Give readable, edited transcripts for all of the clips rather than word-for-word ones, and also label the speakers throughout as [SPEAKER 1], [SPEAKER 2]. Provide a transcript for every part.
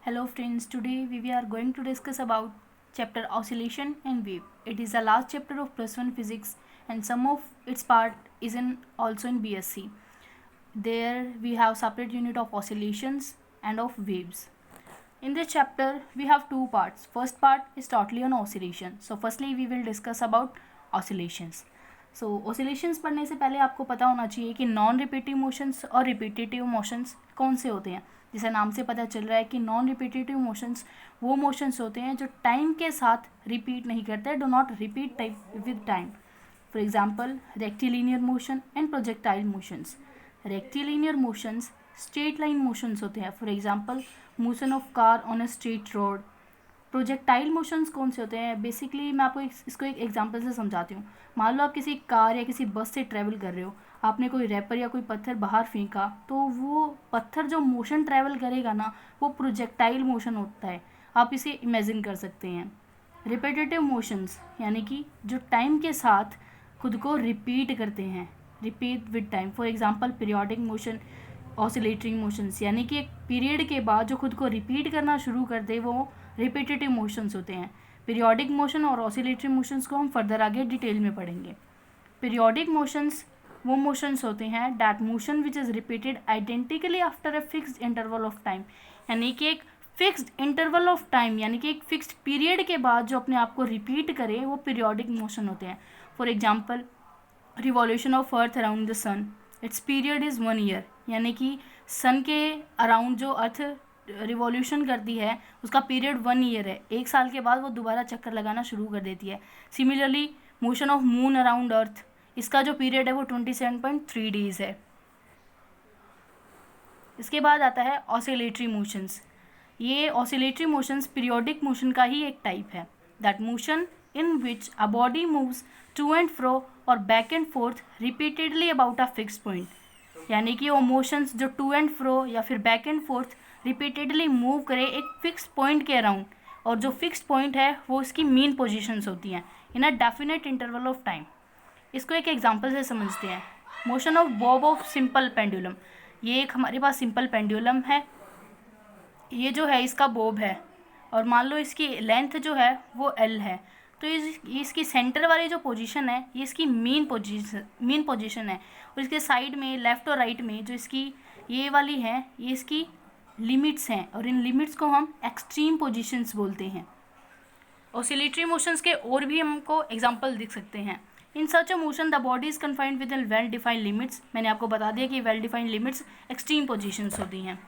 [SPEAKER 1] Hello friends, today we are going to discuss about chapter oscillation and wave. It is the last chapter of plus 1 physics and some of its part is also in BSc. There we have separate unit of oscillations and of waves. In this chapter we have two parts. First part is totally on oscillation. So firstly we will discuss about oscillations. So oscillations पढ़ने से पहले आपको पता होना चाहिए कि non repetitive motions और repetitive motions कौन से होते हैं. जैसे नाम से पता चल रहा है कि नॉन रिपीटेटिव मोशंस वो मोशंस होते हैं जो टाइम के साथ रिपीट नहीं करते, do not repeat type with time. For example rectilinear motion and projectile motions. Rectilinear motions straight line motions होते हैं. For example motion of car on a straight road. Projectile motions कौन से होते हैं? बेसिकली मैं आपको इसको एक एग्जांपल से समझाती हूँ. मान लो आप किसी कार या किसी बस से ट्रैवल कर रहे हो, आपने कोई रैपर या कोई पत्थर बाहर फेंका, तो वो पत्थर जो मोशन ट्रैवल करेगा ना, वो प्रोजेक्टाइल मोशन होता है. आप इसे इमेजिन कर सकते हैं. रिपीटेटिव मोशंस यानी कि जो टाइम के साथ खुद को रिपीट करते हैं, repeat with time. For example periodic motion, oscillatory motions, यानी कि एक पीरियड के बाद जो खुद को रिपीट करना शुरू कर दे वो रिपीटेटिव मोशंस होते हैं. पीरियोडिक मोशन और ऑसिलेटरी मोशंस को हम फर्दर आगे डिटेल में पढ़ेंगे. पीरियोडिक मोशंस वो मोशंस होते हैं that motion which is repeated identically after a fixed interval of time. यानी कि एक फिक्स्ड इंटरवल ऑफ टाइम, यानी कि एक फिक्स्ड पीरियड के बाद जो अपने आप को रिपीट करे, वो पीरियोडिक मोशन होते हैं. For example revolution of earth around the sun, it's period is 1 year. यानी कि सन के अराउंड जो अर्थ रिवॉल्यूशन करती है उसका पीरियड 1 ईयर है. 1 साल के बाद वो दोबारा चक्कर लगाना शुरू कर देती है. Similarly motion of moon around earth, इसका जो पीरियड है वो 27.3 डेज है. इसके बाद आता है ऑसिलेटरी मोशंस. ये ऑसिलेटरी मोशंस पीरियोडिक मोशन का ही एक टाइप है. That motion in which a body moves to and fro और back and forth repeatedly about a fix point. यानी कि वो मोशंस जो टू एंड फ्रो या फिर back and forth repeatedly move करे एक फिक्स पॉइंट के अराउंड, और जो फिक्स पॉइंट है वो इसकी मीन पोजीशंस होती हैं in a definite interval of time. इसको एक एग्जांपल से समझते हैं. Motion of bob of simple pendulum. ये एक हमारे पास सिंपल पेंडुलम है. ये जो है इसका बॉब है और मान लो इसकी लेंथ जो है वो एल है. तो इसकी सेंटर वाली जो पोजीशन है ये इसकी मीन पोजीशन है, और इसके साइड में लेफ़्ट और राइट में जो इसकी ये वाली है ये इसकी लिमिट्स हैं, और इन लिमिट्स को हम एक्सट्रीम पोजीशंस बोलते हैं. ऑसिलेटरी मोशंस के और भी हमको एग्जांपल दिख सकते हैं. In such a motion the body is confined within well defined limits. मैंने आपको बता दिया कि well defined limits extreme positions होती हैं.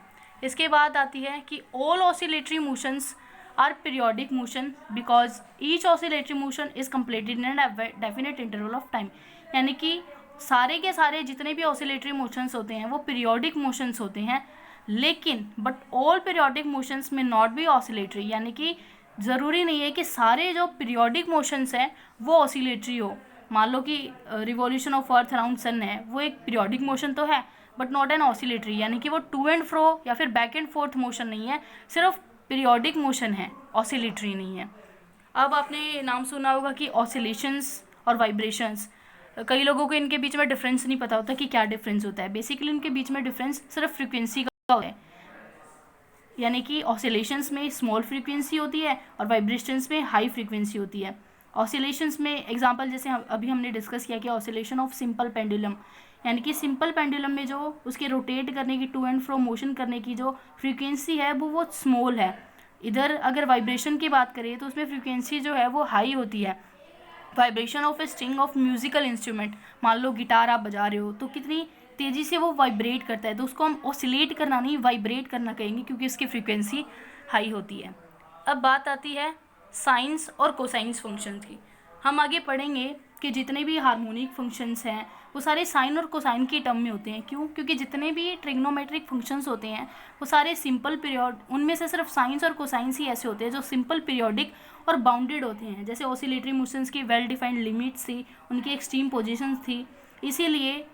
[SPEAKER 1] इसके बाद आती है कि all oscillatory motions are periodic motion because each oscillatory motion is completed in a definite interval of time. यानी कि सारे के सारे जितने भी ऑसिलेटरी मोशंस होते हैं वो पीरियोडिक मोशंस होते हैं, लेकिन बट ऑल पीरियोडिक मोशंस में नॉट बी ऑसिलेटरी. यानी कि ज़रूरी नहीं है कि सारे जो पीरियोडिक मोशंस हैं वो ऑसिलेटरी हो. मान लो कि revolution of earth around sun है, वो एक पीरियोडिक मोशन तो है बट नॉट एन ऑसिलेटरी. यानी कि वो टू एंड फ्रो या फिर बैक एंड फोर्थ मोशन नहीं है, सिर्फ पीरियोडिक मोशन है, ऑसिलेटरी नहीं है. अब आपने नाम सुना होगा कि ऑसिलेशंस और वाइब्रेशंस. कई लोगों को इनके बीच में डिफरेंस नहीं पता होता कि क्या डिफरेंस होता है. बेसिकली इनके बीच में डिफरेंस सिर्फ फ्रीक्वेंसी का होता है. यानी कि ऑसिलेशंस में स्मॉल फ्रीक्वेंसी होती है और वाइब्रेशंस में हाई फ्रीक्वेंसी होती है. ऑसिलेशंस में एग्जांपल जैसे अभी हमने डिस्कस किया कि ऑसिलेशन ऑफ सिंपल पेंडुलम, यानी कि सिंपल पेंडुलम में जो उसके रोटेट करने की, टू एंड फ्रो मोशन करने की जो फ्रीक्वेंसी है वो स्मॉल है. इधर अगर वाइब्रेशन की बात करें तो उसमें फ्रीक्वेंसी जो है वो हाई होती है. Vibration of a string of musical instrument, मान लो गिटार आप बजा रहे हो तो कितनी तेज़ी से वो वाइब्रेट करता है, तो उसको हम ऑसिलेट करना नहीं वाइब्रेट करना कहेंगे क्योंकि उसकी फ्रीक्वेंसी हाई होती है. अब बात आती है साइंस और कोसाइंस फंक्शंस की. हम आगे पढ़ेंगे कि जितने भी हार्मोनिक फंक्शंस हैं वो सारे साइन और कोसाइन की टर्म में होते हैं. क्यों? क्योंकि जितने भी ट्रिग्नोमेट्रिक फंक्शंस होते हैं वो सारे सिंपल पीरियड, उनमें से सिर्फ साइंस और कोसाइंस ही ऐसे होते हैं जो सिंपल पीरियोडिक और बाउंडेड होते हैं. जैसे ऑसिलेटरी मोशंस की वेल डिफाइंड लिमिट्स थी, उनकी एक्सट्रीम पोजीशंस थी, इसीलिए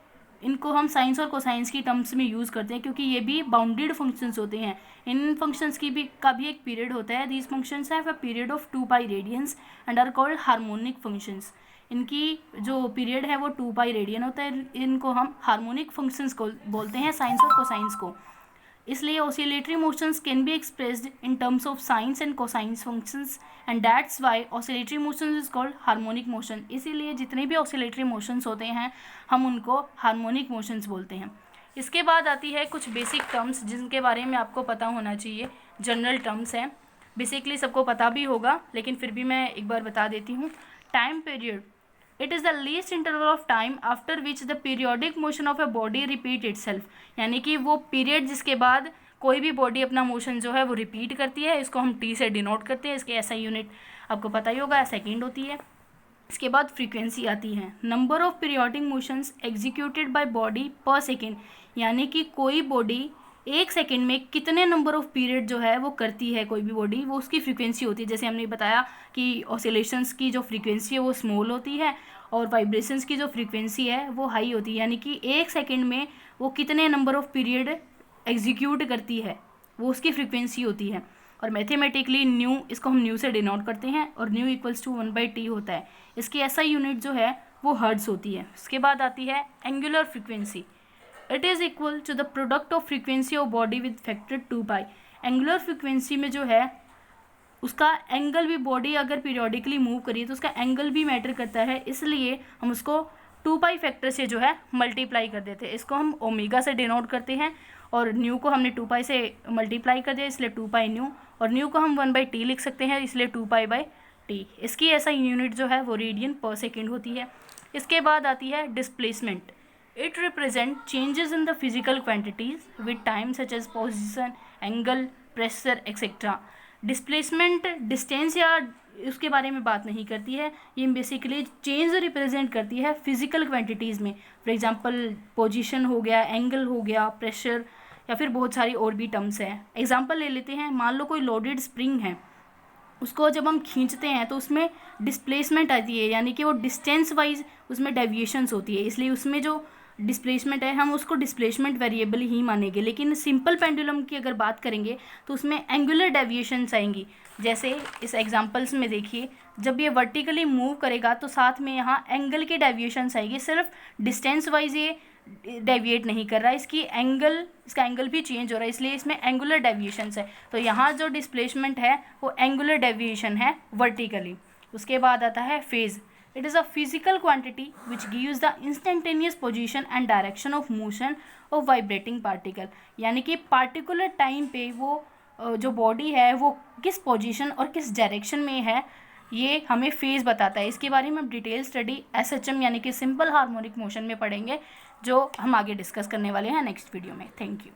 [SPEAKER 1] इनको हम साइंस और कोसाइंस की टर्म्स में यूज़ करते हैं क्योंकि ये भी बाउंडेड फंक्शंस होते हैं. इन फंक्शंस की भी का भी एक पीरियड होता है. These functions have a period of 2 pi radians and are called harmonic functions. इनकी जो पीरियड है वो 2 पाई रेडियन होता है. इनको हम हार्मोनिक फंक्शंस को बोलते हैं, साइंस और कोसाइंस को. इसलिए oscillatory motions can be expressed in terms of science and cosines functions and that's why oscillatory motions is called harmonic motion. इसीलिए जितने भी ऑसिलेटरी मोशंस होते हैं हम उनको हार्मोनिक मोशंस बोलते हैं। इसके बाद आती है कुछ बेसिक टर्म्स जिनके बारे में आपको पता होना चाहिए। जनरल टर्म्स हैं, बेसिकली सबको पता भी होगा, लेकिन फिर भी मैं एक बार बता देती हूँ। Time period, it is the least interval of time after which the periodic motion of a body repeat itself, यानी कि वो पीरियड जिसके बाद कोई भी बॉडी अपना मोशन जो है वो रिपीट करती है, इसको हम टी से डिनोट करते हैं। इसके ऐसा यूनिट आपको पता ही होगा, सेकेंड होती है। इसके बाद फ्रीक्वेंसी आती है, number of periodic motions executed by body पर सेकेंड, यानी कि कोई बॉडी एक सेकेंड में कितने नंबर ऑफ पीरियड जो है वो करती है कोई भी बॉडी, वो उसकी फ्रीक्वेंसी होती है। जैसे हमने बताया कि ऑसिलेशंस की जो फ्रीक्वेंसी है वो स्मॉल होती है और वाइब्रेशंस की जो फ्रीक्वेंसी है वो हाई होती है, यानी कि एक सेकेंड में वो कितने नंबर ऑफ पीरियड एग्जीक्यूट करती है वो उसकी फ्रीक्वेंसी होती है। और मैथमेटिकली न्यू, इसको हम न्यू से डिनोट करते हैं और न्यू इक्वल्स टू 1/t होता है। इसकी ऐसा यूनिट जो है वो हर्ट्ज होती है। इसके बाद आती है angular frequency, it is equal to the product of frequency of body with factor 2π। Angular frequency में जो है उसका एंगल भी, बॉडी अगर पीरियोडिकली मूव करिए तो उसका एंगल भी मैटर करता है, इसलिए हम उसको 2π फैक्टर से जो है मल्टीप्लाई कर देते हैं। इसको हम ओमेगा से डिनोट करते हैं और न्यू को हमने 2π से मल्टीप्लाई कर दिया इसलिए 2π न्यू, और न्यू को हम 1/t लिख सकते हैं इसलिए 2π/t। इसकी ऐसा यूनिट जो है वो रेडियन पर सेकेंड होती है। इसके बाद आती है displacement, it represent changes in the physical quantities with time such as position, angle, pressure etcetera. Displacement distance या उसके बारे में बात नहीं करती है, ये बेसिकली चेंज रिप्रेजेंट करती है फिजिकल क्वांटिटीज़ में। फॉर एग्जांपल पोजीशन हो गया, एंगल हो गया, प्रेशर, या फिर बहुत सारी और भी टर्म्स हैं। एग्जांपल ले लेते हैं, मान लो कोई लोडेड स्प्रिंग है, उसको जब हम खींचते हैं तो उसमें डिस्प्लेसमेंट आती है, यानी कि वो डिस्टेंस वाइज उसमें डेविएशंस होती है, इसलिए उसमें जो डिस्प्लेसमेंट है हम उसको डिस्प्लेसमेंट वेरिएबल ही मानेंगे। लेकिन सिंपल पेंडुलम की अगर बात करेंगे तो उसमें एंगुलर डेविएशंस आएंगी। जैसे इस एग्जांपल्स में देखिए, जब ये वर्टिकली मूव करेगा तो साथ में यहाँ एंगल की डेविएशंस आएगी, सिर्फ डिस्टेंस वाइज ये डेविएट नहीं कर रहा है, इसका एंगल भी चेंज हो रहा है, इसलिए इसमें एंगुलर डेविएशंस है। तो यहाँ जो डिस्प्लेसमेंट है वो एंगुलर डेविएशन है वर्टिकली। उसके बाद आता है phase, it is a physical quantity which gives the instantaneous position and direction of motion of vibrating particle, यानी कि पार्टिकुलर टाइम पे वो जो बॉडी है वो किस पोजीशन और किस डायरेक्शन में है, ये हमें फेज बताता है। इसके बारे में हम डिटेल स्टडी SHM यानी कि सिंपल हार्मोनिक मोशन में पढ़ेंगे, जो हम आगे डिस्कस करने वाले हैं नेक्स्ट वीडियो में। Thank you.